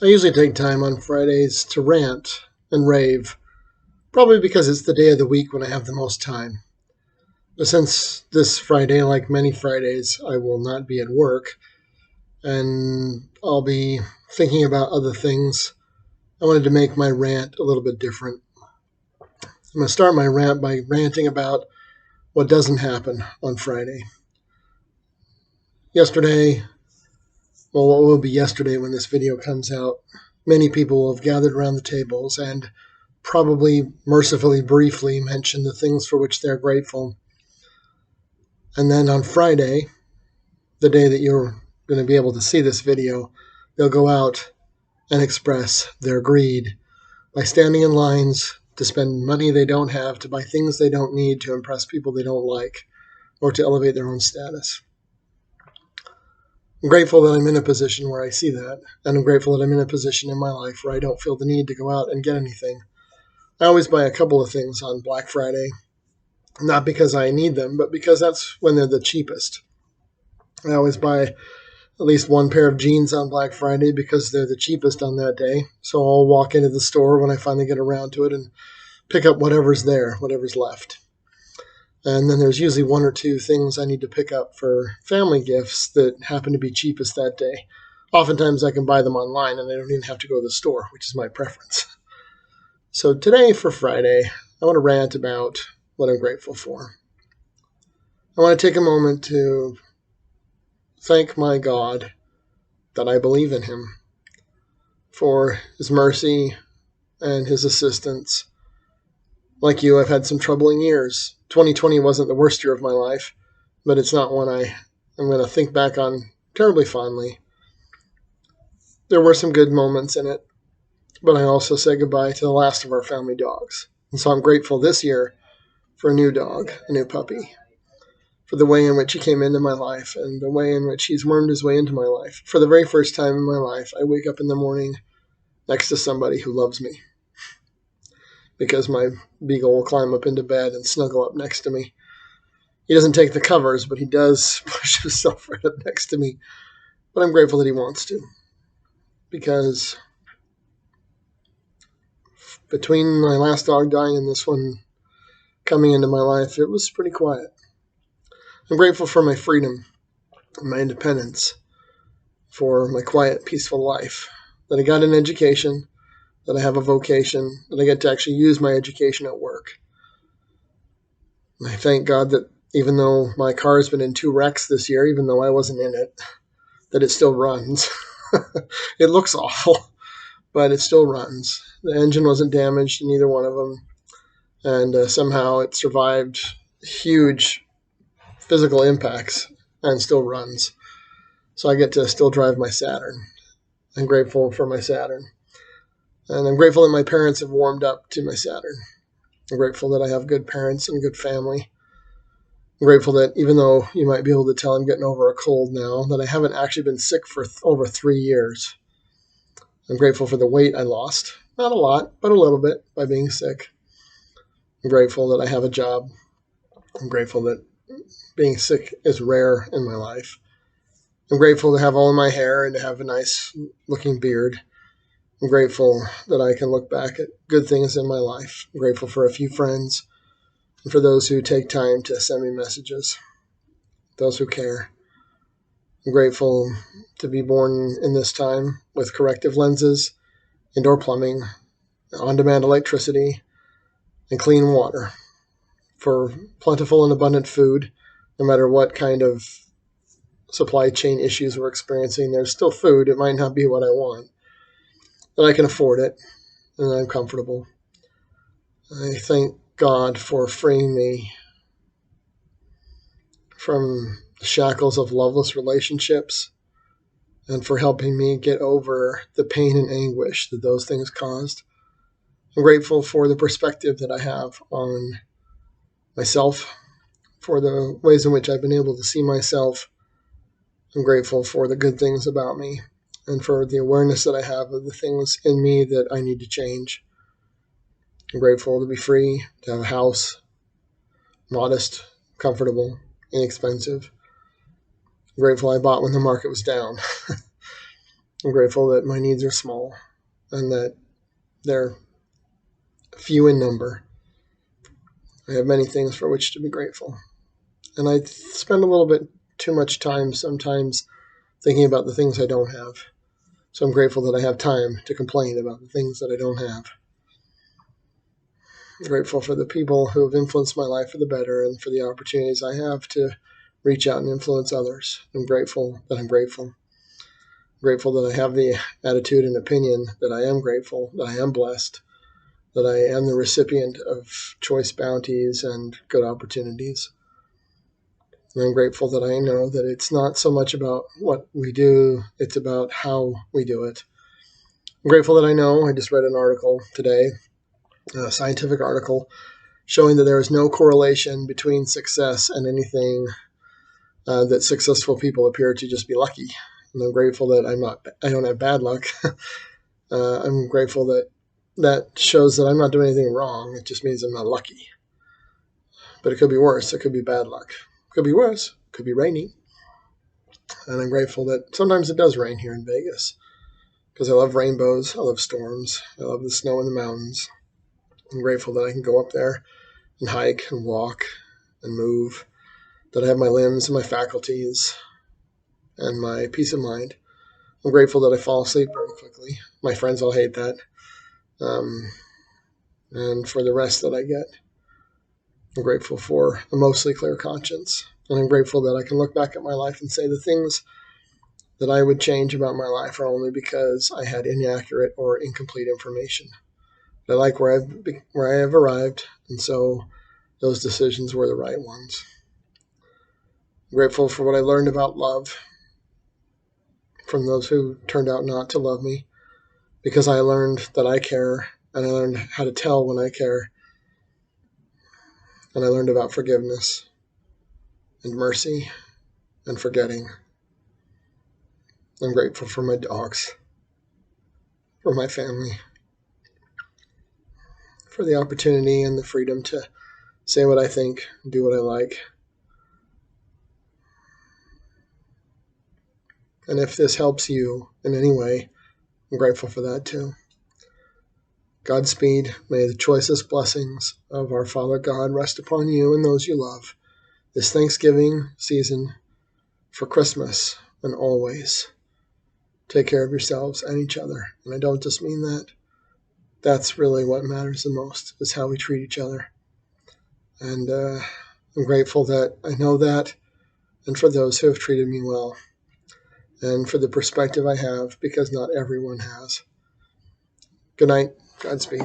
I usually take time on Fridays to rant and rave, probably because it's the day of the week when I have the most time. But since this Friday, like many Fridays, I will not be at work and I'll be thinking about other things, I wanted to make my rant a little bit different. I'm going to start my rant by ranting about what doesn't happen on Friday. Yesterday, well, what will be yesterday when this video comes out, many people have gathered around the tables and probably mercifully briefly mentioned the things for which they're grateful. And then on Friday, the day that you're going to be able to see this video, they'll go out and express their greed by standing in lines to spend money they don't have, to buy things they don't need, to impress people they don't like, or to elevate their own status. I'm grateful that I'm in a position where I see that, and I'm grateful that I'm in a position in my life where I don't feel the need to go out and get anything. I always buy a couple of things on Black Friday, not because I need them, but because that's when they're the cheapest. I always buy at least one pair of jeans on Black Friday because they're the cheapest on that day. So I'll walk into the store when I finally get around to it and pick up whatever's there, whatever's left. And then there's usually one or two things I need to pick up for family gifts that happen to be cheapest that day. Oftentimes I can buy them online and I don't even have to go to the store, which is my preference. So today for Friday, I want to rant about what I'm grateful for. I want to take a moment to thank my God that I believe in him for his mercy and his assistance. Like you, I've had some troubling years. 2020 wasn't the worst year of my life, but it's not one I'm going to think back on terribly fondly. There were some good moments in it, but I also say goodbye to the last of our family dogs. And so I'm grateful this year for a new dog, a new puppy, for the way in which he came into my life and the way in which he's wormed his way into my life. For the very first time in my life, I wake up in the morning next to somebody who loves me, because my beagle will climb up into bed and snuggle up next to me. He doesn't take the covers, but he does push himself right up next to me. But I'm grateful that he wants to, because between my last dog dying and this one coming into my life, it was pretty quiet. I'm grateful for my freedom, my independence, for my quiet, peaceful life, that I got an education, that I have a vocation, that I get to actually use my education at work. And I thank God that even though my car has been in 2 wrecks this year, even though I wasn't in it, that it still runs. It looks awful, but it still runs. The engine wasn't damaged in either one of them, and somehow it survived huge physical impacts and still runs. So I get to still drive my Saturn. I'm grateful for my Saturn. And I'm grateful that my parents have warmed up to my Saturn. I'm grateful that I have good parents and good family. I'm grateful that even though you might be able to tell I'm getting over a cold now, that I haven't actually been sick for over 3 years. I'm grateful for the weight I lost. Not a lot, but a little bit by being sick. I'm grateful that I have a job. I'm grateful that being sick is rare in my life. I'm grateful to have all of my hair and to have a nice looking beard. I'm grateful that I can look back at good things in my life. I'm grateful for a few friends and for those who take time to send me messages, those who care. I'm grateful to be born in this time with corrective lenses, indoor plumbing, on-demand electricity, and clean water, for plentiful and abundant food. No matter what kind of supply chain issues we're experiencing, there's still food. It might not be what I want, but I can afford it, and I'm comfortable. I thank God for freeing me from the shackles of loveless relationships and for helping me get over the pain and anguish that those things caused. I'm grateful for the perspective that I have on myself, for the ways in which I've been able to see myself. I'm grateful for the good things about me and for the awareness that I have of the things in me that I need to change. I'm grateful to be free, to have a house, modest, comfortable, inexpensive. I'm grateful I bought when the market was down. I'm grateful that my needs are small and that they're few in number. I have many things for which to be grateful. And I spend a little bit too much time sometimes thinking about the things I don't have. So I'm grateful that I have time to complain about the things that I don't have. I'm grateful for the people who have influenced my life for the better and for the opportunities I have to reach out and influence others. I'm grateful that I'm grateful. I'm grateful that I have the attitude and opinion that I am grateful, that I am blessed, that I am the recipient of choice bounties and good opportunities. And I'm grateful that I know that it's not so much about what we do, it's about how we do it. I'm grateful that I know, I just read an article today, a scientific article, showing that there is no correlation between success and anything that successful people appear to just be lucky. And I'm grateful that I don't have bad luck. I'm grateful that that shows that I'm not doing anything wrong. It just means I'm not lucky. But it could be worse. It could be bad luck. It could be worse. It could be raining. And I'm grateful that sometimes it does rain here in Vegas because I love rainbows. I love storms. I love the snow in the mountains. I'm grateful that I can go up there and hike and walk and move, that I have my limbs and my faculties and my peace of mind. I'm grateful that I fall asleep very quickly. My friends all hate that. And for the rest that I get, I'm grateful for a mostly clear conscience. And I'm grateful that I can look back at my life and say the things that I would change about my life are only because I had inaccurate or incomplete information. I like where I have arrived, and so those decisions were the right ones. I'm grateful for what I learned about love from those who turned out not to love me, because I learned that I care, and I learned how to tell when I care, and I learned about forgiveness and mercy and forgetting. I'm grateful for my dogs, for my family, for the opportunity and the freedom to say what I think, do what I like. And if this helps you in any way, I'm grateful for that too. Godspeed. May the choicest blessings of our Father God rest upon you and those you love this Thanksgiving season, for Christmas, and always. Take care of yourselves and each other. And I don't just mean that. That's really what matters the most, is how we treat each other. And I'm grateful that I know that, and for those who have treated me well, and for the perspective I have, because not everyone has. Good night. Godspeed.